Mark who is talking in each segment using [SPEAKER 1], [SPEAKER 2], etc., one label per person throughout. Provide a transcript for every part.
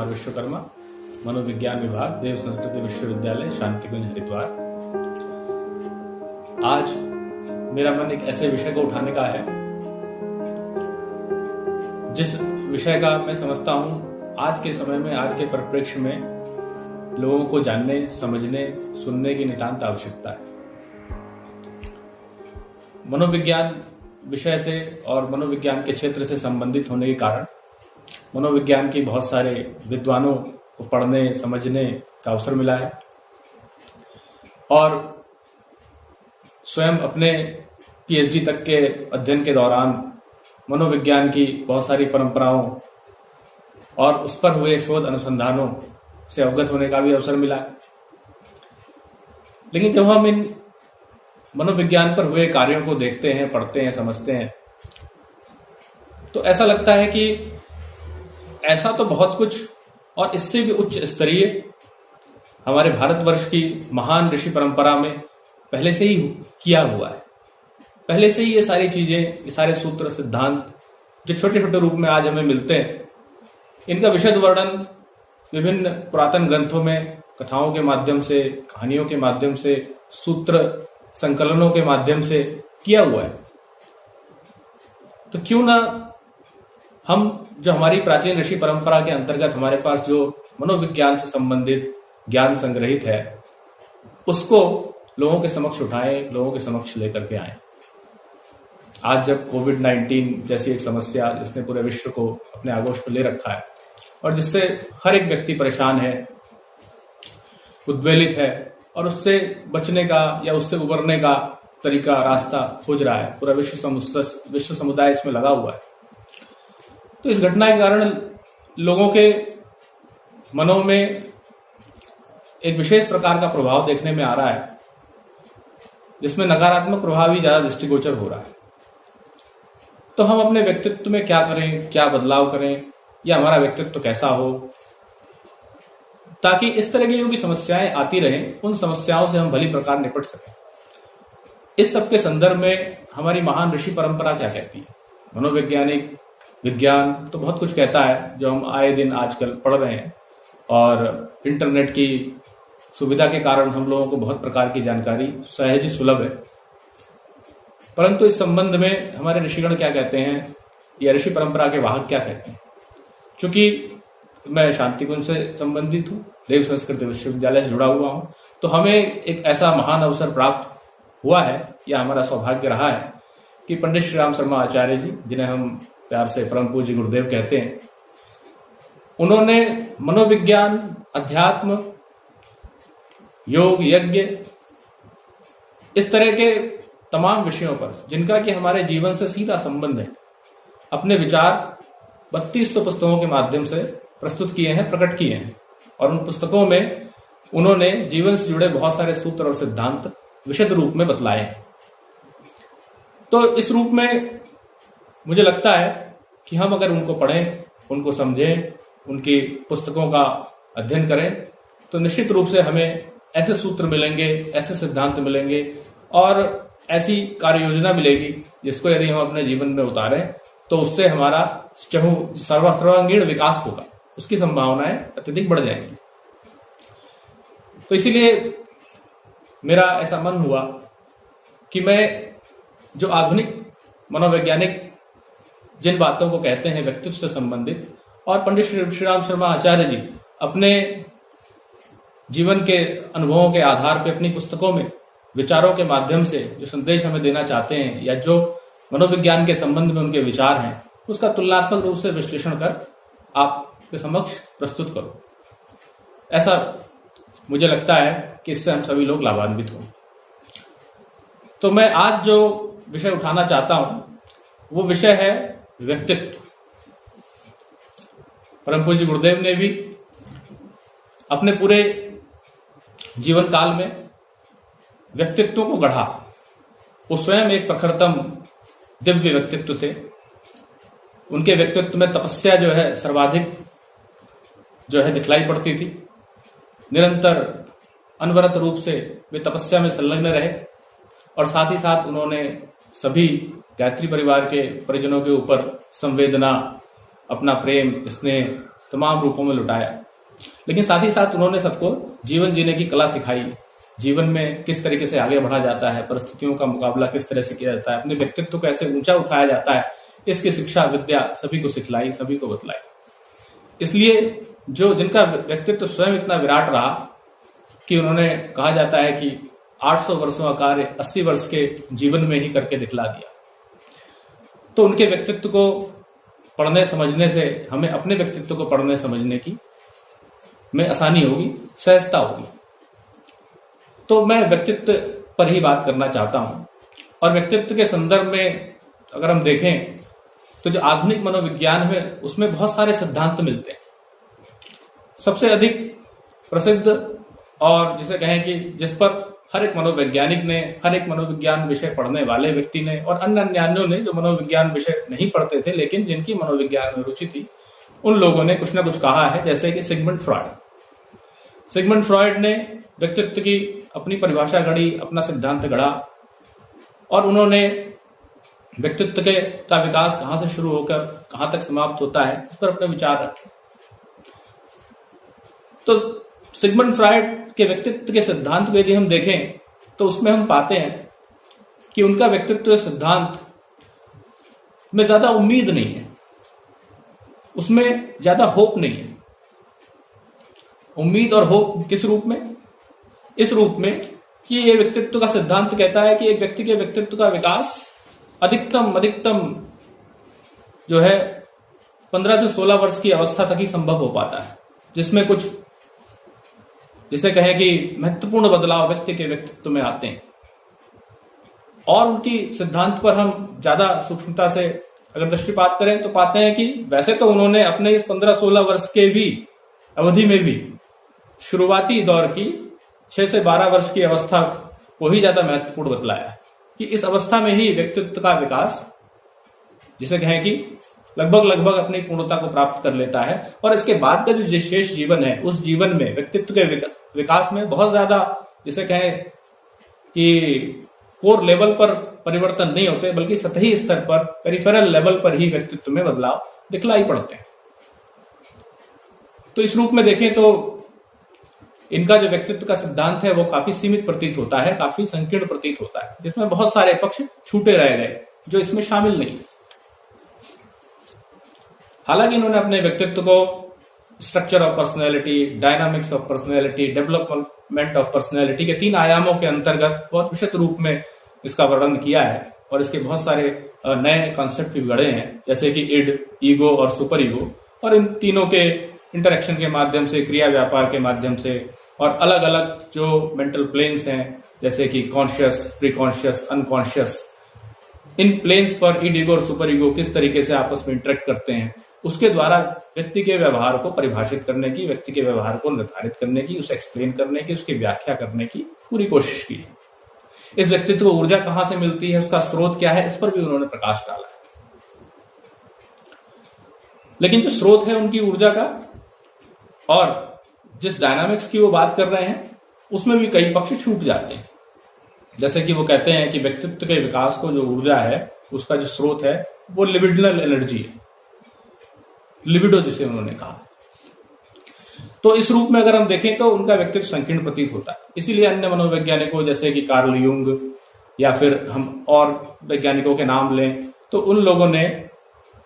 [SPEAKER 1] विश्वकर्मा, मनोविज्ञान विभाग, देव संस्कृति विश्वविद्यालय, शांतिकुंज, हरिद्वार। आज मेरा मन एक ऐसे विषय को उठाने का है जिस विषय का मैं समझता हूं आज के समय में, आज के परिप्रेक्ष्य में लोगों को जानने, समझने, सुनने की नितांत आवश्यकता है। मनोविज्ञान विषय से और मनोविज्ञान के क्षेत्र से संबंधित होने के कारण मनोविज्ञान की बहुत सारे विद्वानों को पढ़ने, समझने का अवसर मिला है और स्वयं अपने पीएचडी तक के अध्ययन के दौरान मनोविज्ञान की बहुत सारी परंपराओं और उस पर हुए शोध अनुसंधानों से अवगत होने का भी अवसर मिला है। लेकिन जब हम इन मनोविज्ञान पर हुए कार्यों को देखते हैं, पढ़ते हैं, समझते हैं, तो ऐसा लगता है कि ऐसा तो बहुत कुछ और इससे भी उच्च स्तरीय हमारे भारतवर्ष की महान ऋषि परंपरा में पहले से ही किया हुआ है। पहले से ही ये सारी चीजें, ये सारे सूत्र, सिद्धांत जो छोटे छोटे रूप में आज हमें मिलते हैं, इनका विशद वर्णन विभिन्न पुरातन ग्रंथों में कथाओं के माध्यम से, कहानियों के माध्यम से, सूत्र संकलनों के माध्यम से किया हुआ है। तो क्यों ना हम जो हमारी प्राचीन ऋषि परंपरा के अंतर्गत हमारे पास जो मनोविज्ञान से संबंधित ज्ञान संग्रहित है, उसको लोगों के समक्ष उठाएं, लोगों के समक्ष लेकर के आएं। आज जब कोविड-19 जैसी एक समस्या जिसने पूरे विश्व को अपने आगोश में ले रखा है और जिससे हर एक व्यक्ति परेशान है, उद्वेलित है और उससे बचने का या उससे उबरने का तरीका, रास्ता खोज रहा है, पूरा विश्व समुदाय इसमें लगा हुआ है। तो इस घटना के कारण लोगों के मनों में एक विशेष प्रकार का प्रभाव देखने में आ रहा है, जिसमें नकारात्मक प्रभाव ही ज्यादा दृष्टिगोचर हो रहा है। तो हम अपने व्यक्तित्व में क्या करें, क्या बदलाव करें, या हमारा व्यक्तित्व कैसा हो, ताकि इस तरह की जो भी समस्याएं आती रहें, उन समस्याओं से हम भली प्रकार निपट सकें। इस सब के संदर्भ में हमारी महान ऋषि परंपरा क्या कहती है। मनोवैज्ञानिक विज्ञान तो बहुत कुछ कहता है, जो हम आए दिन आजकल पढ़ रहे हैं, और इंटरनेट की सुविधा के कारण हम लोगों को बहुत प्रकार की जानकारी सहज ही सुलभ है। परंतु इस संबंध में हमारे ऋषिगण क्या कहते हैं, या ऋषि परंपरा के वाहक क्या कहते हैं। चूंकि मैं शांतिकुंज से संबंधित हूँ, देव संस्कृति विश्वविद्यालय से जुड़ा हुआ हूँ, तो हमें एक ऐसा महान अवसर प्राप्त हुआ है, या हमारा सौभाग्य रहा है, कि पंडित श्री राम शर्मा आचार्य जी, जिन्हें हम प्यार से परम पूज्य गुरुदेव कहते हैं, उन्होंने मनोविज्ञान, अध्यात्म, योग, यज्ञ, इस तरह के तमाम विषयों पर, जिनका कि हमारे जीवन से सीधा संबंध है, अपने विचार 3200 पुस्तकों के माध्यम से प्रस्तुत किए हैं, प्रकट किए हैं। और उन पुस्तकों में उन्होंने जीवन से जुड़े बहुत सारे सूत्र और सिद्धांत विशद रूप में बतलाए हैं। तो इस रूप में मुझे लगता है कि हम अगर उनको पढ़ें, उनको समझें, उनकी पुस्तकों का अध्ययन करें, तो निश्चित रूप से हमें ऐसे सूत्र मिलेंगे, ऐसे सिद्धांत मिलेंगे और ऐसी कार्य योजना मिलेगी, जिसको यदि हम अपने जीवन में उतारें तो उससे हमारा सर्वांगीण विकास होगा, उसकी संभावनाएं अत्यधिक बढ़ जाएंगी। तो इसीलिए मेरा ऐसा मन हुआ कि मैं जो आधुनिक मनोवैज्ञानिक जिन बातों को कहते हैं व्यक्तित्व से संबंधित, और पंडित श्री राम शर्मा आचार्य जी अपने जीवन के अनुभवों के आधार पर अपनी पुस्तकों में विचारों के माध्यम से जो संदेश हमें देना चाहते हैं, या जो मनोविज्ञान के संबंध में उनके विचार हैं, उसका तुलनात्मक रूप से विश्लेषण कर आपके समक्ष प्रस्तुत करो। ऐसा मुझे लगता है कि इससे हम सभी लोग लाभान्वित हों। तो मैं आज जो विषय उठाना चाहता हूं, वो विषय है व्यक्तित्व। परम पूज्य गुरुदेव ने भी अपने पूरे जीवन काल में व्यक्तित्व को गढ़ा। वो स्वयं एक प्रखरतम दिव्य व्यक्तित्व थे। उनके व्यक्तित्व में तपस्या जो है सर्वाधिक जो है दिखलाई पड़ती थी। निरंतर अनवरत रूप से वे तपस्या में संलग्न रहे और साथ ही साथ उन्होंने सभी गायत्री परिवार के परिजनों के ऊपर संवेदना, अपना प्रेम, स्नेह तमाम रूपों में लुटाया, लेकिन साथ ही साथ उन्होंने सबको जीवन जीने की कला सिखाई। जीवन में किस तरीके से आगे बढ़ा जाता है, परिस्थितियों का मुकाबला किस तरह से किया जाता है, अपने व्यक्तित्व को कैसे ऊंचा उठाया जाता है, इसकी शिक्षा विद्या सभी को सिखलाई, सभी को बतलाई। इसलिए जो जिनका व्यक्तित्व स्वयं इतना विराट रहा कि उन्होंने कहा जाता है कि 800 वर्षों का कार्य 80 वर्ष के जीवन में ही करके दिखला दिया। तो उनके व्यक्तित्व को पढ़ने समझने से हमें अपने व्यक्तित्व को पढ़ने समझने की में आसानी होगी, सहजता होगी। तो मैं व्यक्तित्व पर ही बात करना चाहता हूं। और व्यक्तित्व के संदर्भ में अगर हम देखें तो जो आधुनिक मनोविज्ञान है उसमें बहुत सारे सिद्धांत मिलते हैं। सबसे अधिक प्रसिद्ध और जिसे कहें कि जिस पर हर एक मनोवैज्ञानिक ने, हर एक मनोविज्ञान विषय पढ़ने वाले व्यक्ति ने और अन्य अन्यान्यों ने जो मनोविज्ञान विषय नहीं पढ़ते थे लेकिन जिनकी मनोविज्ञान में रुचि थी, उन लोगों ने कुछ ना कुछ कहा है। जैसे कि सिगमंड फ्रॉइड ने व्यक्तित्व की अपनी परिभाषा गढ़ी, अपना सिद्धांत गढ़ा और उन्होंने व्यक्तित्व का विकास कहां से शुरू होकर कहां तक समाप्त होता है इस पर अपने विचार रखे। तो सिगमंड फ्रॉइड के व्यक्तित्व के सिद्धांत को यदि हम देखें तो उसमें हम पाते हैं कि उनका व्यक्तित्व सिद्धांत में ज्यादा उम्मीद नहीं है, उसमें ज्यादा होप नहीं है। उम्मीद और होप किस रूप में? इस रूप में कि ये व्यक्तित्व का सिद्धांत कहता है कि एक व्यक्ति के व्यक्तित्व का विकास अधिकतम जो है 15 से 16 वर्ष की अवस्था तक ही संभव हो पाता है, जिसमें कुछ जिसे कहें कि महत्वपूर्ण बदलाव व्यक्ति के व्यक्तित्व में आते हैं। और उनकी सिद्धांत पर हम ज्यादा सूक्ष्मता से अगर दृष्टिपात करें तो पाते हैं कि वैसे तो उन्होंने अपने इस 15-16 वर्ष के भी अवधि में भी शुरुआती दौर की 6 से 12 वर्ष की अवस्था को ही ज्यादा महत्वपूर्ण बतलाया कि इस अवस्था में ही व्यक्तित्व का विकास जिसे कहें कि लगभग अपनी पूर्णता को प्राप्त कर लेता है। और इसके बाद का जो शेष जीवन है उस जीवन में व्यक्तित्व के विकास में बहुत ज्यादा जिसे कहें कि कोर लेवल पर परिवर्तन नहीं होते, बल्कि सतही स्तर पर पेरिफेरल लेवल पर ही व्यक्तित्व में बदलाव दिखलाई पड़ते हैं। तो इस रूप में देखें तो इनका जो व्यक्तित्व का सिद्धांत है वो काफी सीमित प्रतीत होता है, काफी संकीर्ण प्रतीत होता है, जिसमें बहुत सारे पक्ष छूटे रह गए जो इसमें शामिल नहीं। हालांकि इन्होंने अपने व्यक्तित्व को structure of personality, dynamics of personality, development of personality के 3 आयामों के अंतर्गत बहुत विशद रूप में इसका वर्णन किया है और इसके बहुत सारे नए कॉन्सेप्ट भी गढ़े हैं, जैसे कि इड, ईगो और सुपर ईगो। और इन तीनों के इंटरेक्शन के माध्यम से, क्रिया व्यापार के माध्यम से और अलग अलग जो मेंटल प्लेन्स हैं जैसे कि कॉन्शियस, प्रीकॉन्शियस, अनकॉन्शियस, इन प्लेन्स पर इड, ईगो और सुपर ईगो किस तरीके से आपस में इंटरेक्ट करते हैं, उसके द्वारा व्यक्ति के व्यवहार को परिभाषित करने की, व्यक्ति के व्यवहार को निर्धारित करने की, उसे एक्सप्लेन करने की, उसकी व्याख्या करने की पूरी कोशिश की। इस व्यक्तित्व को ऊर्जा कहां से मिलती है, उसका स्रोत क्या है, इस पर भी उन्होंने प्रकाश डाला है। लेकिन जो स्रोत है उनकी ऊर्जा का और जिस डायनामिक्स की वो बात कर रहे हैं उसमें भी कई पक्ष छूट जाते हैं। जैसे कि वो कहते हैं कि व्यक्तित्व के विकास को जो ऊर्जा है उसका जो स्रोत है वो लिबिडनल एनर्जी है, लिबिडो जिसे उन्होंने कहा। तो इस रूप में अगर हम देखें तो उनका व्यक्तित्व संकीर्ण प्रतीत होता है। इसीलिए अन्य मनोवैज्ञानिकों जैसे कि कार्ल यूंग या फिर हम और वैज्ञानिकों के नाम लें तो उन लोगों ने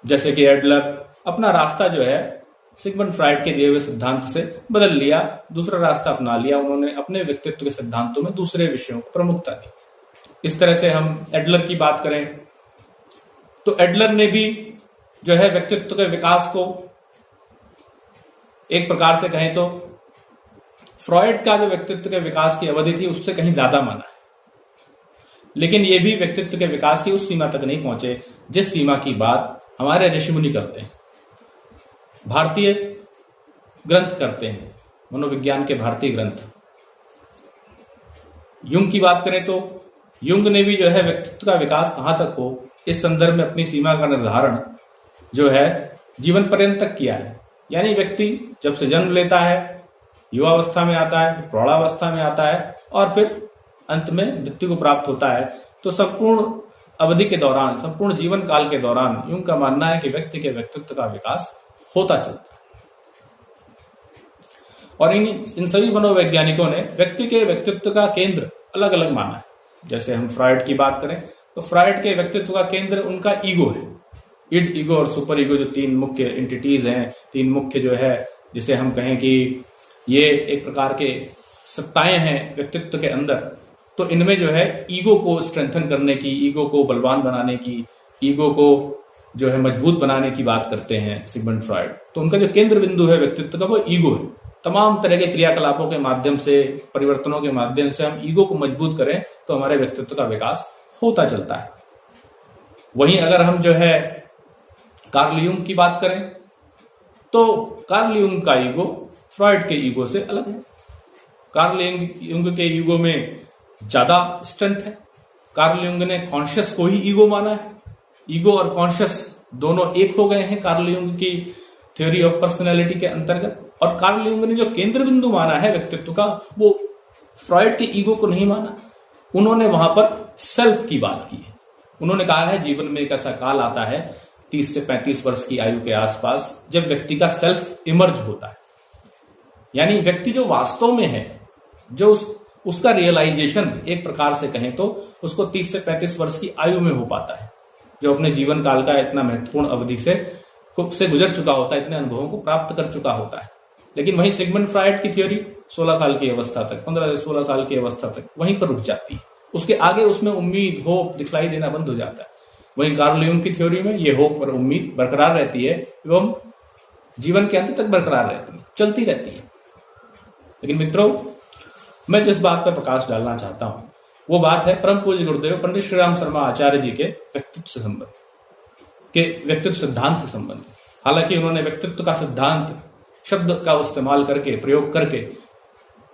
[SPEAKER 1] जैसे कि एडलर अपना रास्ता जो है सिगमंड फ्रॉइड के दिए हुए सिद्धांत से बदल लिया, दूसरा रास्ता अपना लिया। उन्होंने अपने व्यक्तित्व के सिद्धांतों में दूसरे विषयों को प्रमुखता दी। इस तरह से हम एडलर की बात करें तो एडलर ने भी जो है व्यक्तित्व के विकास को एक प्रकार से कहें तो फ्रॉइड का जो व्यक्तित्व के विकास की अवधि थी उससे कहीं ज्यादा माना है, लेकिन ये भी व्यक्तित्व के विकास की उस सीमा तक नहीं पहुंचे जिस सीमा की बात हमारे ऋषि मुनि करते हैं, भारतीय ग्रंथ करते हैं, मनोविज्ञान के भारतीय ग्रंथ। युंग की बात करें तो युंग ने भी जो है व्यक्तित्व का विकास कहां तक हो इस संदर्भ में अपनी सीमा का निर्धारण जो है जीवन पर्यंत तक किया है। यानी व्यक्ति जब से जन्म लेता है, युवावस्था में आता है, प्रौढ़ावस्था में आता है और फिर अंत में मृत्यु को प्राप्त होता है, तो संपूर्ण अवधि के दौरान, संपूर्ण जीवन काल के दौरान युंग का मानना है कि व्यक्ति के व्यक्तित्व का विकास होता चलता है। और इन सभी मनोवैज्ञानिकों ने व्यक्ति के व्यक्तित्व का केंद्र अलग अलग माना है। जैसे हम फ्रायड की बात करें तो फ्रायड के व्यक्तित्व का केंद्र उनका ईगो है। इड, ईगो और सुपर ईगो जो तीन मुख्य एंटिटीज हैं, तीन मुख्य जो है जिसे हम कहें कि ये एक प्रकार के सत्ताएं हैं व्यक्तित्व के अंदर, तो इनमें जो है ईगो को स्ट्रेंथन करने की, ईगो को बलवान बनाने की, ईगो को जो है मजबूत बनाने की बात करते हैं सिगमंड फ्रायड। तो उनका जो केंद्र बिंदु है व्यक्तित्व का वो ईगो है। तमाम तरह के क्रियाकलापों के माध्यम से, परिवर्तनों के माध्यम से हम ईगो को मजबूत करें तो हमारे व्यक्तित्व का विकास होता चलता है। वहीं अगर हम जो है कार्ल यूंग की बात करें तो कार्ल यूंग का ईगो फ्रायड के ईगो से अलग है। कार्ल यूंग के ईगो में ज्यादा स्ट्रेंथ है। कार्ल यूंग ने कॉन्शियस को ही ईगो माना है। ईगो और कॉन्शियस दोनों एक हो गए हैं कार्ल यूंग की थ्योरी ऑफ पर्सनैलिटी के अंतर्गत। और कार्ल यूंग ने जो केंद्र बिंदु माना है व्यक्तित्व का, वो फ्रायड के ईगो को नहीं माना। उन्होंने वहां पर सेल्फ की बात की है। उन्होंने कहा है जीवन में एक ऐसा काल आता है 30 से 35 वर्ष की आयु के आसपास जब व्यक्ति का सेल्फ इमर्ज होता है, यानी व्यक्ति जो वास्तव में है, जो उसका रियलाइजेशन एक प्रकार से कहें तो उसको 30 से 35 वर्ष की आयु में हो पाता है, जो अपने जीवन काल का इतना महत्वपूर्ण अवधि से गुजर चुका होता है, इतने अनुभवों को प्राप्त कर चुका होता है। लेकिन वहीं सिगमंड फ्रायड की थ्योरी 16 साल की अवस्था तक, 15 से 16 साल की अवस्था तक वहीं पर रुक जाती है। उसके आगे उसमें उम्मीद, होप दिखलाई देना बंद हो जाता है। वहीं कार्ल यूंग की थ्योरी में ये होप और उम्मीद बरकरार रहती है एवं जीवन के अंत तक बरकरार रहती है, चलती रहती है। लेकिन मित्रों, मैं जिस बात पर प्रकाश डालना चाहता हूं वो बात है परम पूज्य गुरुदेव पंडित श्री राम शर्मा आचार्य जी के व्यक्तित्व सिद्धांत से संबंध। हालांकि उन्होंने व्यक्तित्व का सिद्धांत शब्द का इस्तेमाल करके, प्रयोग करके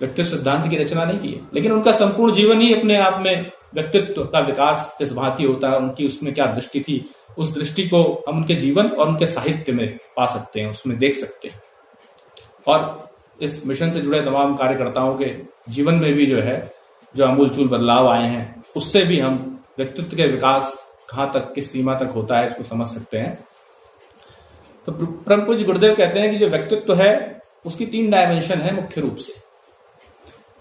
[SPEAKER 1] व्यक्तित्व सिद्धांत की रचना नहीं की है, लेकिन उनका संपूर्ण जीवन ही अपने आप में व्यक्तित्व का विकास किस भांति होता है, उनकी उसमें क्या दृष्टि थी, उस दृष्टि को हम उनके जीवन और उनके साहित्य में पा सकते हैं, उसमें देख सकते हैं। और इस मिशन से जुड़े तमाम कार्यकर्ताओं के जीवन में भी जो है जो आमूलचूल बदलाव आए हैं, उससे भी हम व्यक्तित्व के विकास कहां तक, किस सीमा तक होता है, इसको समझ सकते हैं। तो परम पूज्य गुरुदेव कहते हैं कि जो व्यक्तित्व है उसकी 3 डायमेंशन है मुख्य रूप से।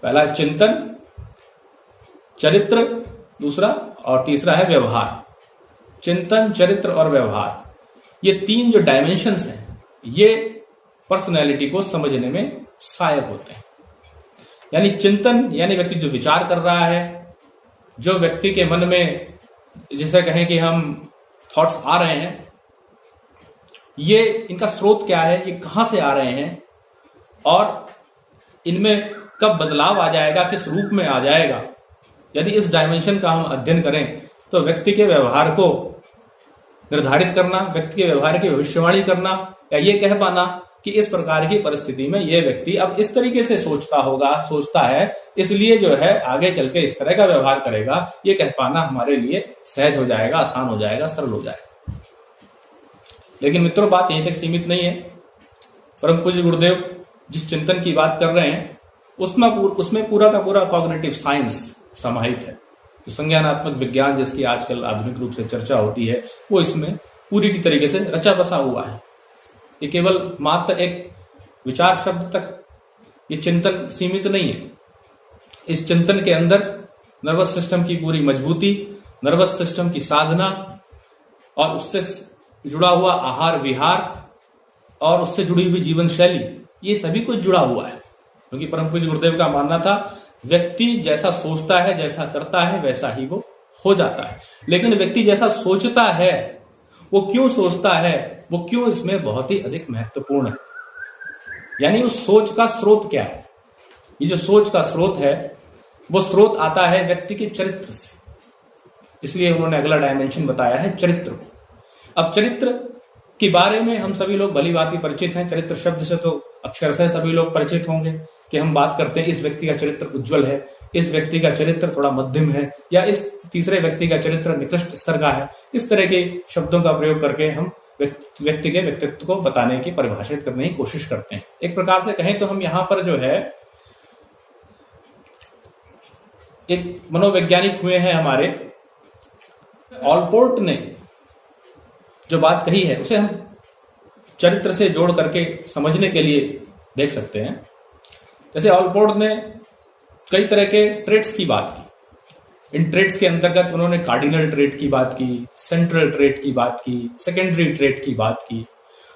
[SPEAKER 1] पहला चिंतन, चरित्र, दूसरा और तीसरा है व्यवहार। चिंतन, चरित्र और व्यवहार, ये 3 जो डायमेंशंस हैं ये पर्सनैलिटी को समझने में सहायक होते हैं। यानी चिंतन यानी व्यक्ति जो विचार कर रहा है, जो व्यक्ति के मन में जिसे कहें कि हम थॉट्स आ रहे हैं, ये इनका स्रोत क्या है, ये कहां से आ रहे हैं और इनमें कब बदलाव आ जाएगा, किस रूप में आ जाएगा। यदि इस डायमेंशन का हम अध्ययन करें तो व्यक्ति के व्यवहार को निर्धारित करना, व्यक्ति के व्यवहार की भविष्यवाणी करना या ये कह पाना कि इस प्रकार की परिस्थिति में ये व्यक्ति अब इस तरीके से सोचता है, इसलिए जो है आगे चल के इस तरह का व्यवहार करेगा, ये कह पाना हमारे लिए सहज हो जाएगा, आसान हो जाएगा, सरल हो जाएगा। लेकिन मित्रों, बात यहीं तक सीमित नहीं है। परम पूज्य गुरुदेव जिस चिंतन की बात कर रहे हैं उसमें पूरा का पूरा कॉग्निटिव साइंस समाहित है। जो संज्ञानात्मक विज्ञान जिसकी आजकल आधुनिक रूप से चर्चा होती है, वो इसमें पूरी की तरीके से रचा बसा हुआ है। ये केवल मात्र एक विचार शब्द तक ये चिंतन सीमित नहीं है। इस चिंतन के अंदर नर्वस सिस्टम की पूरी मजबूती, नर्वस सिस्टम की साधना और उससे जुड़ा हुआ आहार विहार और उससे जुड़ी हुई जीवन शैली, ये सभी कुछ जुड़ा हुआ है। क्योंकि परम पूज्य गुरुदेव का मानना था व्यक्ति जैसा सोचता है, जैसा करता है, वैसा ही वो हो जाता है। लेकिन व्यक्ति जैसा सोचता है, वो क्यों सोचता है, वो क्यों, इसमें बहुत ही अधिक महत्वपूर्ण है। यानी उस सोच का स्रोत क्या है। ये जो सोच का स्रोत है वो स्रोत आता है व्यक्ति के चरित्र से। इसलिए उन्होंने अगला डायमेंशन बताया है चरित्र को। अब चरित्र के बारे में हम सभी लोग भली भांति परिचित हैं। चरित्र शब्द से तो अक्षरशः सभी लोग परिचित होंगे कि हम बात करते हैं इस व्यक्ति का चरित्र उज्जवल है, इस व्यक्ति का चरित्र थोड़ा मध्यम है, या इस तीसरे व्यक्ति का चरित्र निकृष्ट स्तर का है। इस तरह के शब्दों का प्रयोग करके हम व्यक्ति के व्यक्तित्व को बताने की, परिभाषित करने की कोशिश करते हैं। एक प्रकार से कहें तो हम यहां पर जो है एक मनोवैज्ञानिक हुए हैं हमारे ऑलपोर्ट ने जो बात कही है उसे हम चरित्र से जोड़ करके समझने के लिए देख सकते हैं। जैसे ऑलपोर्ट ने कई तरह के ट्रेट्स की बात की। इन ट्रेट्स के अंतर्गत उन्होंने कार्डिनल ट्रेट की बात की, सेंट्रल ट्रेट की बात की, सेकेंडरी ट्रेट की बात की।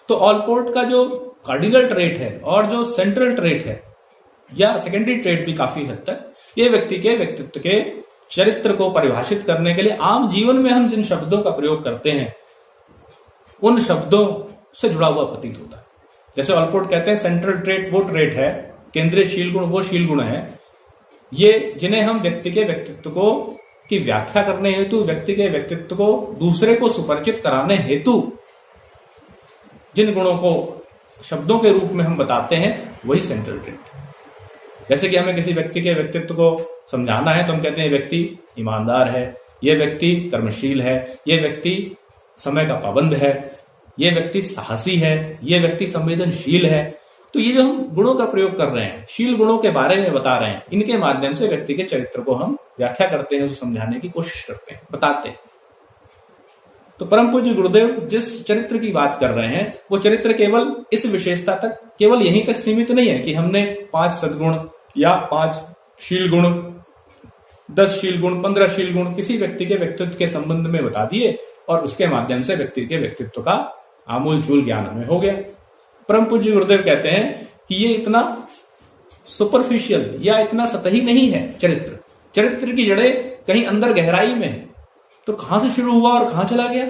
[SPEAKER 1] तो ऑलपोर्ट का जो कार्डिनल ट्रेट है और जो सेंट्रल ट्रेट है या सेकेंडरी ट्रेट भी काफी हद तक ये व्यक्ति के व्यक्तित्व के चरित्र को परिभाषित करने के लिए आम जीवन में हम जिन शब्दों का प्रयोग करते हैं उन शब्दों से जुड़ा हुआ प्रतीत होता है। जैसे ऑलपोर्ट कहते हैं सेंट्रल ट्रेट वो ट्रेट है, केंद्रीय शील गुण वो शील गुण है, ये जिन्हें हम व्यक्ति के व्यक्तित्व को की व्याख्या करने हेतु, व्यक्ति के व्यक्तित्व को दूसरे को सुपरिचित कराने हेतु जिन गुणों को शब्दों के रूप में हम बताते हैं वही सेंट्रल ट्रेट। जैसे कि हमें किसी व्यक्ति के व्यक्तित्व को समझाना है तो हम कहते हैं व्यक्ति ईमानदार है, ये व्यक्ति कर्मशील है, ये व्यक्ति समय का पाबंद है, ये व्यक्ति साहसी है, ये व्यक्ति संवेदनशील है। तो ये जो हम गुणों का प्रयोग कर रहे हैं, शील गुणों के बारे में बता रहे हैं, इनके माध्यम से व्यक्ति के चरित्र को हम व्याख्या करते हैं, समझाने की कोशिश करते हैं, बताते हैं। तो परम पूज्य गुरुदेव जिस चरित्र की बात कर रहे हैं वो चरित्र केवल इस विशेषता तक, केवल यहीं तक सीमित नहीं है कि हमने 5 सद्गुण या 5 शील गुण, 10 शील गुण, 15 शील गुण किसी व्यक्ति के व्यक्तित्व के संबंध में बता दिए और उसके माध्यम से व्यक्ति के व्यक्तित्व का आमूल चूल ज्ञान हमें हो गया। परम पूज्य गुरुदेव कहते हैं कि ये इतना सुपरफिशियल या इतना सतही नहीं है चरित्र। चरित्र की जड़ें कहीं अंदर गहराई में है। तो कहां से शुरू हुआ और कहां चला गया?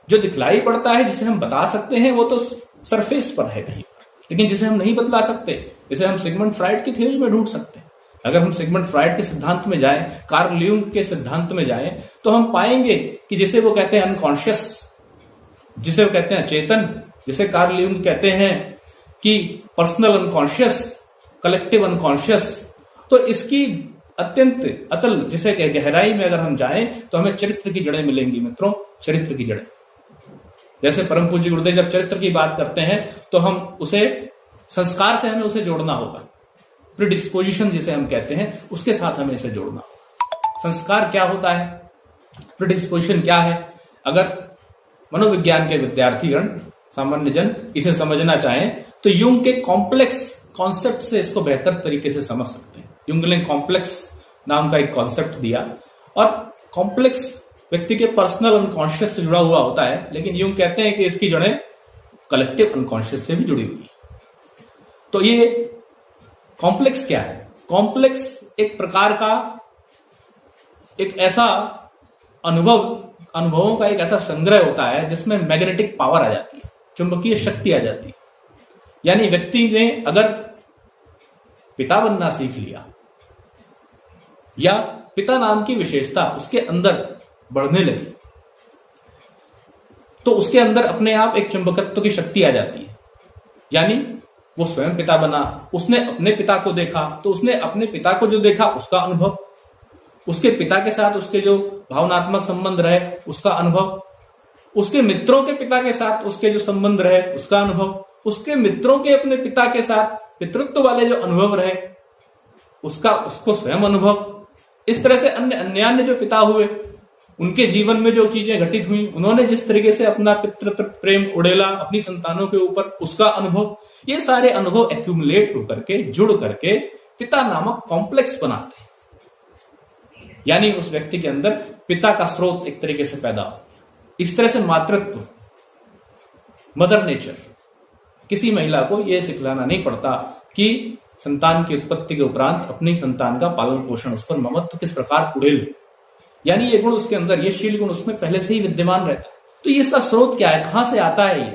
[SPEAKER 1] जो दिखलाई पड़ता है, जिसे हम बता सकते हैं, वो तो सरफेस पर है कहीं पर, लेकिन जिसे हम नहीं बतला सकते, जिसे हम सिगमंड फ्राइड की थ्योरी में ढूंढ सकते हैं। अगर हम सिगमंड फ्राइड के सिद्धांत में जाएं, कार्ल यूंग के सिद्धांत में जाएं, तो हम पाएंगे कि जिसे वो कहते हैं अनकॉन्शियस, जिसे वो कहते हैं चेतन, जिसे कार्ल यूंग कहते हैं कि पर्सनल अनकॉन्शियस, कलेक्टिव अनकॉन्शियस, तो इसकी अत्यंत अतल, जिसे गहराई में अगर हम जाएं तो हमें चरित्र की जड़ें मिलेंगी मित्रों, चरित्र की जड़ें। जैसे परम पूज्य गुरुदेव जब चरित्र की बात करते हैं तो हम उसे संस्कार से हमें उसे जोड़ना होगा, प्रीडिस्पोजिशन जिसे हम कहते हैं उसके साथ हमें इसे जोड़ना होगा। संस्कार क्या होता है, प्रीडिस्पोजिशन क्या है? अगर मनोविज्ञान के विद्यार्थीगण, सामान्य जन इसे समझना चाहें तो यूंग के कॉम्प्लेक्स कॉन्सेप्ट से इसको बेहतर तरीके से समझ सकते हैं। यूंग ने कॉम्प्लेक्स नाम का एक कॉन्सेप्ट दिया और कॉम्प्लेक्स व्यक्ति के पर्सनल अनकॉन्शियस से जुड़ा हुआ होता है, लेकिन यूंग कहते हैं कि इसकी जड़ें कलेक्टिव अनकॉन्शियस से भी जुड़ी हुई है। तो ये कॉम्प्लेक्स क्या है? कॉम्प्लेक्स एक प्रकार का एक ऐसा अनुभवों का एक ऐसा संग्रह होता है जिसमें मैग्नेटिक पावर आ जाती है, चुंबकीय शक्ति आ जाती है। यानी व्यक्ति ने अगर पिता बनना सीख लिया या पिता नाम की विशेषता उसके अंदर बढ़ने लगी तो उसके अंदर अपने आप एक चुंबकत्व की शक्ति आ जाती है। यानी वो स्वयं पिता बना, उसने अपने पिता को देखा, तो उसने अपने पिता को जो देखा उसका अनुभव, उसके पिता के साथ उसके जो भावनात्मक संबंध रहे उसका अनुभव, उसके मित्रों के पिता के साथ उसके जो संबंध रहे उसका अनुभव, उसके मित्रों के अपने पिता के साथ पितृत्व वाले जो अनुभव रहे उसको स्वयं अनुभव। इस तरह से अन्य जो पिता हुए उनके जीवन में जो चीजें घटित हुई, उन्होंने जिस तरीके से अपना पितृत्व प्रेम उड़ेला अपनी संतानों के ऊपर उसका अनुभव, ये सारे अनुभव एक्यूमुलेट होकर के जुड़ करके पिता नामक कॉम्प्लेक्स बनाते हैं। यानी उस व्यक्ति के अंदर पिता का स्रोत एक तरीके से पैदा हो। इस तरह से मातृत्व, मदर नेचर, किसी महिला को यह सिखलाना नहीं पड़ता कि संतान की उत्पत्ति के उपरांत अपनी संतान का पालन पोषण, उस पर ममत्व किस प्रकार उड़ेल। यानी ये गुण उसके अंदर, ये शील गुण उसमें पहले से ही विद्यमान रहता है। तो ये इसका स्रोत क्या है, कहां से आता है ये?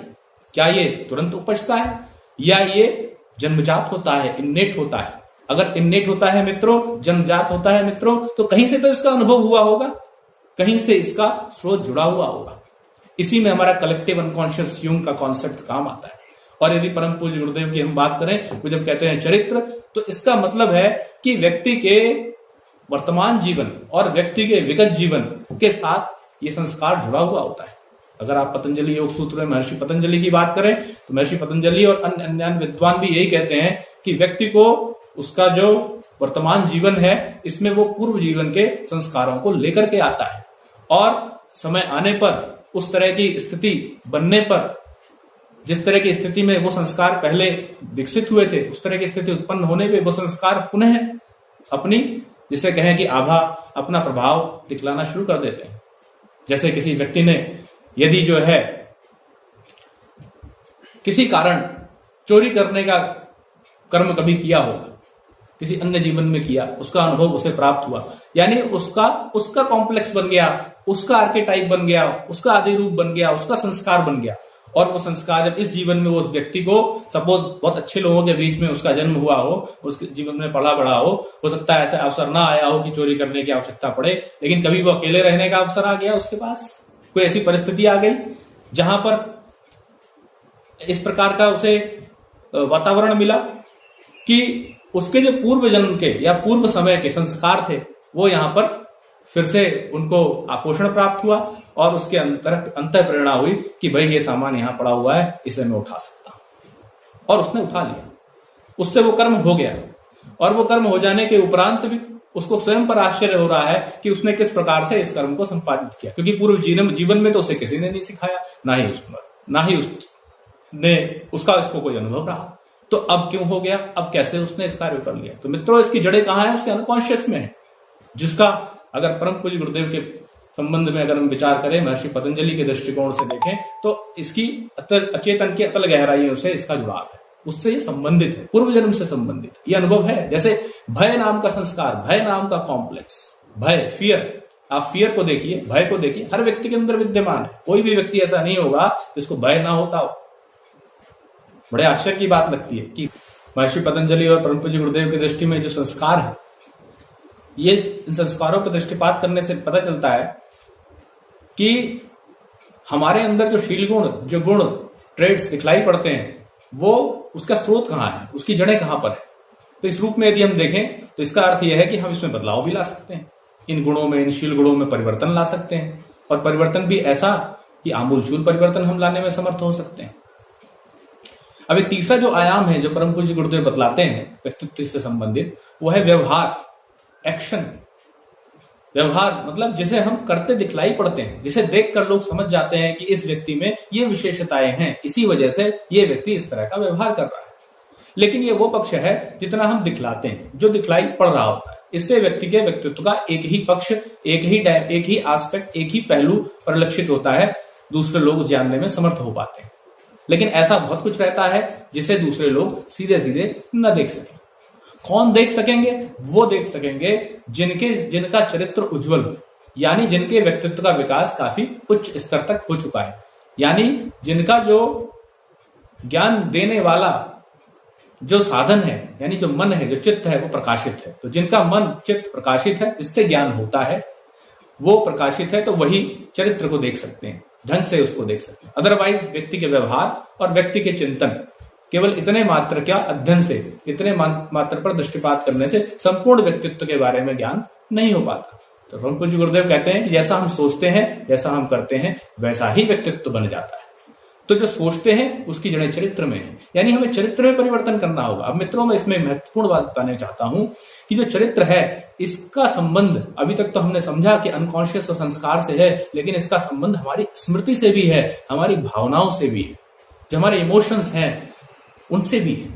[SPEAKER 1] क्या ये तुरंत उपजता है या ये जन्मजात होता है, इन्नेट होता है? अगर इन्नेट होता है मित्रों, जन्मजात होता है मित्रों, तो कहीं से तो इसका अनुभव हुआ होगा, कहीं से इसका स्रोत जुड़ा हुआ होगा। इसी में हमारा कलेक्टिव अनकॉन्शियस यूंग का कॉन्सेप्ट काम आता है। और यदि परम पूज्य गुरुदेव की हम बात करें, वो जब कहते हैं चरित्र, तो इसका मतलब है कि व्यक्ति के वर्तमान जीवन और व्यक्ति के विगत जीवन के साथ ये संस्कार जुड़ा हुआ होता है। अगर आप पतंजलि योग सूत्र में महर्षि पतंजलि की बात करें तो महर्षि पतंजलि और अन्य विद्वान भी यही कहते हैं कि व्यक्ति को उसका जो वर्तमान जीवन है इसमें वो पूर्व जीवन के संस्कारों को लेकर के आता है, और समय आने पर, उस तरह की स्थिति बनने पर, जिस तरह की स्थिति में वो संस्कार पहले विकसित हुए थे, उस तरह की स्थिति उत्पन्न होने पे वो संस्कार पुनः अपनी, जिसे कहें कि आभा, अपना प्रभाव दिखलाना शुरू कर देते हैं। जैसे किसी व्यक्ति ने यदि जो है किसी कारण चोरी करने का कर्म कभी किया होगा, किसी अन्य जीवन में किया, उसका अनुभव उसे प्राप्त हुआ, यानी उसका कॉम्प्लेक्स बन गया, उसका आर्केटाइप बन गया, उसका आदि रूप बन गया, उसका संस्कार बन गया। और वो संस्कार जब इस जीवन में वो उस व्यक्ति को, सपोज बहुत अच्छे लोगों के बीच में उसका जन्म हुआ हो, उसके जीवन में पढ़ा बड़ा हो सकता है ऐसा अवसर ना आया हो कि चोरी करने की आवश्यकता पड़े, लेकिन कभी वो अकेले रहने का अवसर आ गया उसके पास, कोई ऐसी परिस्थिति आ गई जहां पर इस प्रकार का उसे वातावरण मिला कि उसके जो पूर्व जन्म के या पूर्व समय के संस्कार थे वो यहां पर फिर से उनको आपोषण प्राप्त हुआ और उसके अंतर प्रेरणा हुई कि भाई ये सामान यहां पड़ा हुआ है, इसे मैं उठा सकता हूं, और उसने उठा लिया। उससे वो कर्म हो गया, और वो कर्म हो जाने के उपरांत भी उसको स्वयं पर आश्चर्य हो रहा है कि उसने किस प्रकार से इस कर्म को संपादित किया, क्योंकि पूर्व जीवन में तो उसे किसी ने नहीं सिखाया, ना ही उसने उसका इसको कोई अनुभव रहा। तो अब क्यों हो गया, अब कैसे उसने इस कार्य कर लिया? तो मित्रों, इसकी जड़ें कहां है? उसके अनकॉन्शियस में है, जिसका अगर परम पूज्य गुरुदेव के संबंध में अगर हम विचार करें, महर्षि पतंजलि के दृष्टिकोण से देखें, तो इसकी अचेतन की अतल गहराइयों से इसका जुड़ाव है, उससे ये संबंधित है, पूर्व जन्म से संबंधित ये अनुभव है। जैसे भय नाम का संस्कार, भय नाम का कॉम्प्लेक्स, भय, फियर, आप फियर को देखिए, भय को देखिए, हर व्यक्ति के अंदर विद्यमान है। कोई भी व्यक्ति ऐसा नहीं होगा जिसको भय ना होता हो। बड़े आश्चर्य की बात लगती है कि महर्षि पतंजलि और परम पूज्य गुरुदेव की दृष्टि में जो संस्कार है, ये इन संस्कारों पर दृष्टिपात करने से पता चलता है कि हमारे अंदर जो शील गुण, जो गुण, ट्रेड्स दिखलाई पड़ते हैं, वो उसका स्रोत कहाँ है, उसकी जड़ें कहां पर है। तो इस रूप में यदि हम देखें तो इसका अर्थ यह है कि हम इसमें बदलाव भी ला सकते हैं, इन गुणों में, इन शील गुणों में परिवर्तन ला सकते हैं, और परिवर्तन भी ऐसा कि आमूलचूल परिवर्तन हम लाने में समर्थ हो सकते हैं। अब एक तीसरा जो आयाम है जो परम पूज्य गुरुदेव बतलाते हैं व्यक्तित्व से संबंधित, वो है व्यवहार, एक्शन। व्यवहार मतलब जिसे हम करते दिखलाई पड़ते हैं, जिसे देखकर लोग समझ जाते हैं कि इस व्यक्ति में ये विशेषताएं हैं, इसी वजह से ये व्यक्ति इस तरह का व्यवहार कर रहा है। लेकिन ये वो पक्ष है जितना हम दिखलाते हैं, जो दिखलाई पड़ रहा होता है। इससे व्यक्ति के व्यक्तित्व का एक ही पक्ष, एक ही एस्पेक्ट, एक ही पहलू परिलक्षित होता है, दूसरे लोग जानने में समर्थ हो पाते हैं। लेकिन ऐसा बहुत कुछ रहता है जिसे दूसरे लोग सीधे सीधे न देख सकें। कौन देख सकेंगे? वो देख सकेंगे जिनका चरित्र उज्जवल हो, यानी जिनके व्यक्तित्व का विकास काफी उच्च स्तर तक हो चुका है, यानी जिनका जो ज्ञान देने वाला जो साधन है, यानी जो मन है, जो चित्त है, वो प्रकाशित है। तो जिनका मन चित्त प्रकाशित है, जिससे ज्ञान होता है, वो प्रकाशित है, तो वही चरित्र को देख सकते हैं, ढंग से उसको देख सकते हैं। अदरवाइज व्यक्ति के व्यवहार और व्यक्ति के चिंतन केवल इतने मात्र क्या अध्ययन से, इतने मात्र पर दृष्टिपात करने से संपूर्ण व्यक्तित्व के बारे में ज्ञान नहीं हो पाता। तो परम पूज्य गुरुदेव कहते हैं कि जैसा हम सोचते हैं, जैसा हम करते हैं, वैसा ही व्यक्तित्व बन जाता है। तो जो सोचते हैं उसकी जड़ें चरित्र में है, यानी हमें चरित्र में परिवर्तन करना होगा। अब मित्रों, मैं इसमें महत्वपूर्ण बात बताने चाहता हूं कि जो चरित्र है, इसका संबंध अभी तक तो हमने समझा कि अनकॉन्शियस और संस्कार से है, लेकिन इसका संबंध हमारी स्मृति से भी है, हमारी भावनाओं से भी है, जो हमारे इमोशंस हैं उनसे भी है,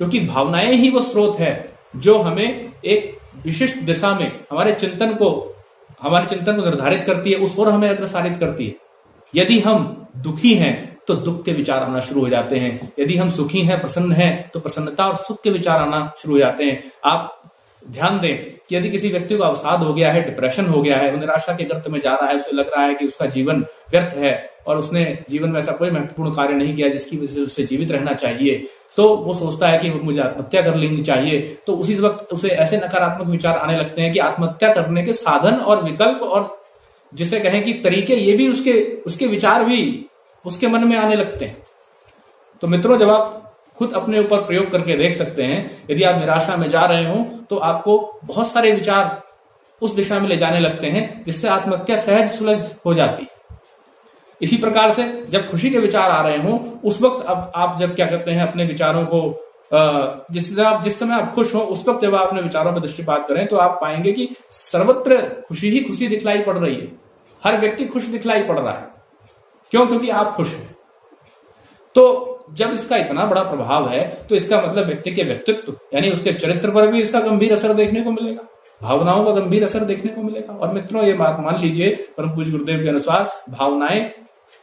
[SPEAKER 1] क्योंकि भावनाएं ही वो स्रोत है जो हमें एक विशिष्ट दिशा में हमारे चिंतन को निर्धारित करती है, उस ओर हमें अग्रसारित करती है। यदि हम दुखी हैं तो दुख के विचार आना शुरू हो जाते हैं, यदि हम सुखी हैं, प्रसन्न हैं, तो प्रसन्नता और सुख के विचार आना शुरू हो जाते हैं। आप ध्यान दें कि यदि किसी व्यक्ति को अवसाद हो गया है, डिप्रेशन हो गया है, वो निराशा के गर्त में जा रहा है, उसे लग रहा है कि उसका जीवन व्यर्थ है और उसने जीवन में ऐसा कोई महत्वपूर्ण कार्य नहीं किया जिसकी वजह से उसे जीवित रहना चाहिए, तो वो सोचता है कि मुझे आत्महत्या कर लेनी चाहिए। तो उसी वक्त उसे ऐसे नकारात्मक विचार आने लगते हैं कि आत्महत्या करने के साधन और विकल्प और जिसे कहें कि तरीके, ये भी उसके विचार भी उसके मन में आने लगते हैं। तो मित्रों, जब आप खुद अपने ऊपर प्रयोग करके देख सकते हैं, यदि आप निराशा में जा रहे हो तो आपको बहुत सारे विचार उस दिशा में ले जाने लगते हैं जिससे आत्महत्या सहज सुलझ हो जाती। इसी प्रकार से जब खुशी के विचार आ रहे हो, उस वक्त अब आप जब क्या करते हैं, अपने विचारों को जिस समय आप खुश हो, उस वक्त जब आप अपने विचारों पर दृष्टिपात करें तो आप पाएंगे कि सर्वत्र खुशी ही खुशी दिखलाई पड़ रही है। हर व्यक्ति खुश दिखलाई पड़ रहा है। क्यों? क्योंकि आप खुश हैं। तो जब इसका इतना बड़ा प्रभाव है तो इसका मतलब व्यक्ति के व्यक्तित्व यानी उसके चरित्र पर भी इसका गंभीर असर देखने को मिलेगा, भावनाओं का गंभीर असर देखने को मिलेगा। और मित्रों, ये बात मान लीजिए, परम पूज्य गुरुदेव के अनुसार भावनाएं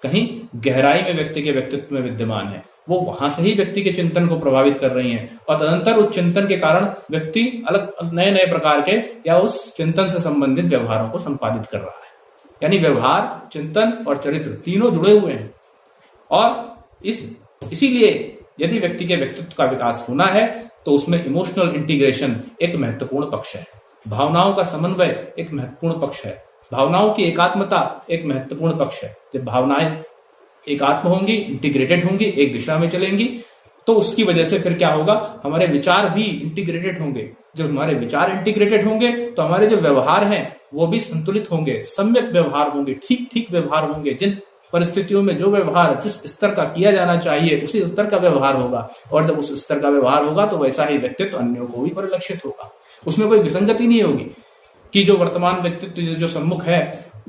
[SPEAKER 1] कहीं गहराई में व्यक्ति के व्यक्तित्व में विद्यमान है, वो वहां से ही व्यक्ति के चिंतन को प्रभावित कर रही हैं और तदंतर उस चिंतन के कारण व्यक्ति अलग नए नए प्रकार के या उस चिंतन से संबंधित व्यवहारों को संपादित कर रहा है। यानी व्यवहार, चिंतन और चरित्र तीनों जुड़े हुए हैं। और इसीलिए यदि व्यक्ति के व्यक्तित्व का विकास होना है तो उसमें इमोशनल इंटीग्रेशन एक महत्वपूर्ण पक्ष है, भावनाओं का समन्वय एक महत्वपूर्ण पक्ष है, भावनाओं की एकात्मता एक महत्वपूर्ण पक्ष है। जब भावनाएं एकात्म होंगी, इंटीग्रेटेड होंगी, एक दिशा में चलेंगी, तो उसकी वजह से फिर क्या होगा, हमारे विचार भी इंटीग्रेटेड होंगे। जब हमारे विचार इंटीग्रेटेड होंगे तो हमारे जो व्यवहार हैं वो भी संतुलित होंगे, सम्यक व्यवहार होंगे, ठीक ठीक व्यवहार होंगे। जिन परिस्थितियों में जो व्यवहार जिस स्तर का किया जाना चाहिए उसी स्तर का व्यवहार होगा, और जब उस स्तर का व्यवहार होगा तो वैसा ही व्यक्तित्व अन्यों को भी परिलक्षित होगा। उसमें कोई विसंगति नहीं होगी कि जो वर्तमान व्यक्तित्व जो सम्मुख है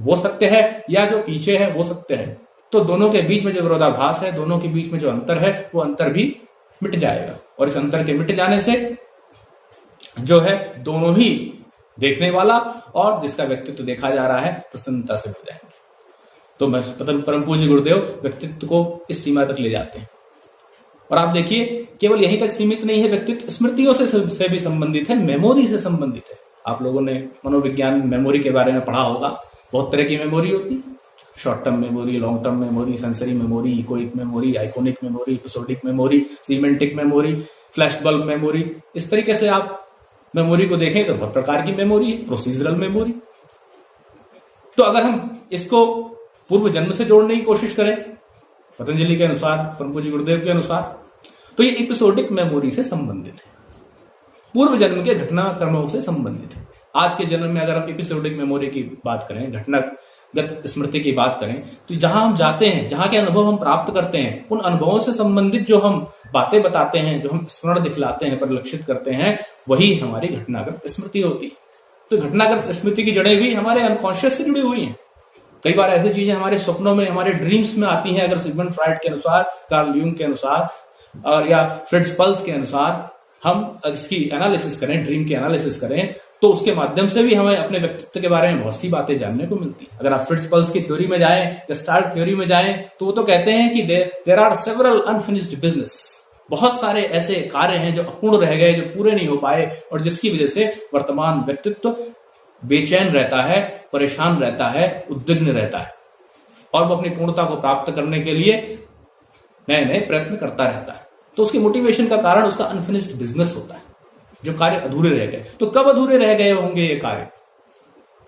[SPEAKER 1] वो सत्य है या जो पीछे है वो सत्य है। तो दोनों के बीच में जो विरोधाभास है, दोनों के बीच में जो अंतर है, वो अंतर भी मिट जाएगा। और इस अंतर के मिट जाने से जो है दोनों ही देखने वाला और जिसका व्यक्तित्व देखा जा रहा है प्रसन्नता से भर जाएंगे। तो परम पूज्य गुरुदेव व्यक्तित्व को इस सीमा तक ले जाते हैं। और आप देखिए, केवल यहीं तक सीमित नहीं है, व्यक्तित्व स्मृतियों से भी संबंधित है, मेमोरी से संबंधित है। आप लोगों ने मनोविज्ञान मेमोरी के बारे में पढ़ा होगा। बहुत तरह की मेमोरी होती है, short term memory, long term memory, sensory memory, echoic memory, iconic memory, episodic memory, semantic memory, flash bulb memory. इस तरीके से आप मेमोरी को देखें तो बहुत प्रकार की मेमोरी है, प्रोसीजरल मेमोरी। तो अगर हम इसको पूर्व जन्म से जोड़ने की कोशिश करें पतंजलि के अनुसार, परम पूज्य गुरुदेव के अनुसार, तो ये एपिसोडिक मेमोरी से संबंधित है, पूर्व जन्म के घटनाक्रमों से संबंधित है। आज के जन्म में अगर हम एपिसोडिक मेमोरी की बात करें, घटनागत स्मृति की बात करें, तो जहां हम जाते हैं, जहां के अनुभव हम प्राप्त करते हैं, उन अनुभवों से संबंधित जो हम बातें बताते हैं, जो हम स्मरण दिखलाते हैं, परिलक्षित करते हैं, वही हमारी घटनागत स्मृति होती है। तो घटनागत स्मृति की जड़ें भी हमारे अनकॉन्शियस से जुड़ी हुई हैं। कई बार ऐसी चीजें हमारे सपनों में, हमारे ड्रीम्स में आती हैं। अगर सिगमंड फ्राइड के अनुसार, कार्ल यूंग के अनुसार और या फ्रिट्ज पल्स के अनुसार हम इसकी एनालिसिस करें, ड्रीम की एनालिसिस करें, तो उसके माध्यम से भी हमें अपने व्यक्तित्व के बारे में बहुत सी बातें जानने को मिलती है। अगर आप फ्रिट्ज पल्स की थ्योरी में जाएं, गेस्टाल्ट थ्योरी में जाएं, तो वो तो कहते हैं कि there are several unfinished business. बहुत सारे ऐसे कार्य हैं जो अपूर्ण रह गए, जो पूरे नहीं हो पाए, और जिसकी वजह से वर्तमान व्यक्तित्व बेचैन रहता है, परेशान रहता है, उद्विग्न रहता है, और वो अपनी पूर्णता को प्राप्त करने के लिए नए नए प्रयत्न करता रहता है। तो उसकी मोटिवेशन का कारण उसका अनफिनिश्ड बिजनेस होता है, जो कार्य अधूरे रह गए। तो कब अधूरे रह गए होंगे ये कार्य?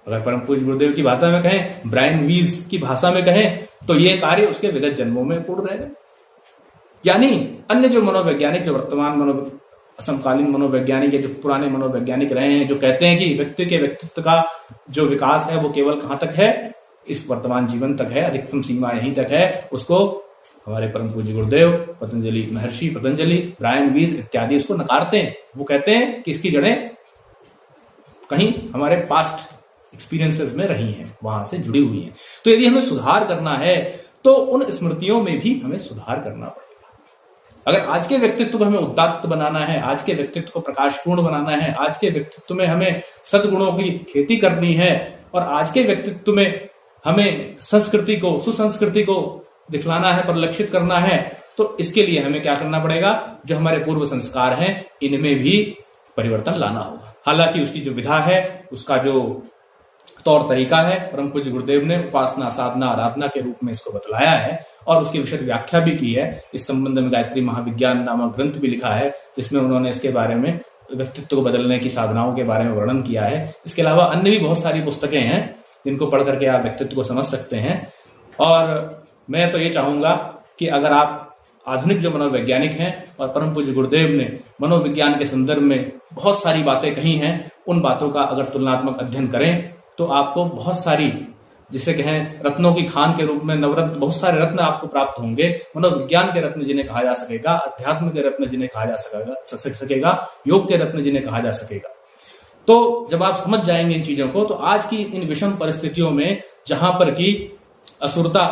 [SPEAKER 1] अगर परम पूज्य गुरुदेव की भाषा में कहें, ब्रायन वीज की भाषा में कहें, तो ये कार्य उसके विगत जन्मों में पूर्ण रह गए। यानी अन्य जो मनोवैज्ञानिक, जो वर्तमान समकालीन मनोवैज्ञानिक, जो पुराने मनोवैज्ञानिक रहे हैं, जो कहते हैं कि व्यक्ति के व्यक्तित्व का जो विकास है वो केवल कहां तक है, इस वर्तमान जीवन तक है, अधिकतम सीमा यहीं तक है, उसको हमारे परम पूज्य गुरुदेव, पतंजलि, महर्षि पतंजलि, ब्रायन वीज इत्यादि उसको नकारते हैं। वो कहते हैं कि इसकी जड़ें कहीं हमारे पास्ट एक्सपीरियंसेस में रही हैं, वहां से जुड़ी हुई हैं। तो यदि हमें सुधार करना है तो उन स्मृतियों में भी हमें सुधार करना पड़ेगा। अगर आज के व्यक्तित्व को हमें उदात्त बनाना है, आज के व्यक्तित्व को प्रकाशपूर्ण बनाना है, आज के व्यक्तित्व में हमें सद्गुणों की खेती करनी है, और आज के व्यक्तित्व में हमें संस्कृति को, सुसंस्कृति को दिखलाना है, परिलक्षित करना है, तो इसके लिए हमें क्या करना पड़ेगा? जो हमारे पूर्व संस्कार हैं, इनमें भी परिवर्तन लाना होगा। हालांकि उसकी जो विधा है, उसका जो तौर तरीका है, परम पूज्य गुरुदेव ने उपासना, साधना, आराधना के रूप में इसको बतलाया है और उसकी विशद व्याख्या भी की है। इस संबंध में गायत्री महाविज्ञान नामक ग्रंथ भी लिखा है, जिसमें उन्होंने इसके बारे में, व्यक्तित्व को बदलने की साधनाओं के बारे में वर्णन किया है। इसके अलावा अन्य भी बहुत सारी पुस्तकें हैं जिनको पढ़ करके आप व्यक्तित्व को समझ सकते हैं। और मैं तो ये चाहूंगा कि अगर आप आधुनिक जो मनोवैज्ञानिक हैं, और परम पूज्य गुरुदेव ने मनोविज्ञान के संदर्भ में बहुत सारी बातें कही हैं, उन बातों का अगर तुलनात्मक अध्ययन करें तो आपको बहुत सारी, जिसे कहें रत्नों की खान के रूप में नवरत्न, बहुत सारे रत्न आपको प्राप्त होंगे। मनोविज्ञान के रत्न जिन्हें कहा जा सकेगा, अध्यात्म के रत्न जिन्हें कहा जा सकेगा, योग के रत्न जिन्हें कहा जा सकेगा। तो जब आप समझ जाएंगे इन चीजों को, तो आज की इन विषम परिस्थितियों में, जहां पर की असुरता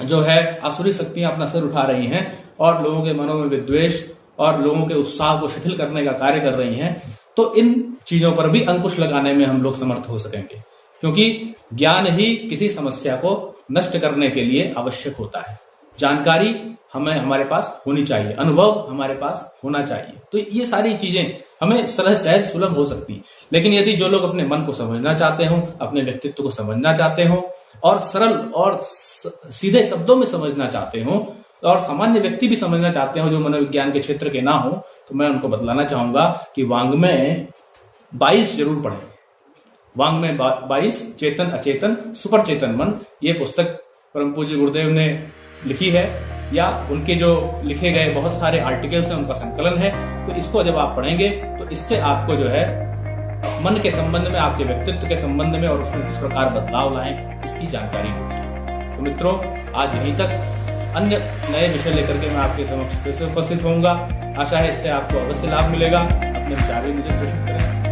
[SPEAKER 1] जो है आसुरी शक्तियां अपना सिर उठा रही हैं और लोगों के मनों में विद्वेष और लोगों के उत्साह को शिथिल करने का कार्य कर रही हैं, तो इन चीजों पर भी अंकुश लगाने में हम लोग समर्थ हो सकेंगे, क्योंकि ज्ञान ही किसी समस्या को नष्ट करने के लिए आवश्यक होता है। जानकारी हमारे पास होनी चाहिए, अनुभव हमारे पास होना चाहिए, तो ये सारी चीजें हमें सहज सुलभ हो सकती। लेकिन यदि जो लोग अपने मन को समझना चाहते हो, अपने व्यक्तित्व को समझना चाहते हो और सरल और सीधे शब्दों में समझना चाहते हो और सामान्य व्यक्ति भी समझना चाहते हो जो मनोविज्ञान के क्षेत्र के ना हो, तो मैं उनको बतलाना चाहूंगा कि वाङ्मय 22 जरूर पढ़ें। वाङ्मय 22 चेतन अचेतन सुपर चेतन मन, ये पुस्तक परम पूज्य गुरुदेव ने लिखी है या उनके जो लिखे गए बहुत सारे आर्टिकल्स हैं उनका संकलन है। तो इसको जब आप पढ़ेंगे तो इससे आपको जो है मन के संबंध में, आपके व्यक्तित्व के संबंध में और उसमें किस प्रकार बदलाव लाएं, इसकी जानकारी होगी। तो मित्रों, आज यहीं तक। अन्य नए विषय लेकर के मैं आपके समक्ष फिर से उपस्थित होऊंगा। आशा है इससे आपको अवश्य लाभ मिलेगा। अपने विचार भी मुझे प्रेषित करें।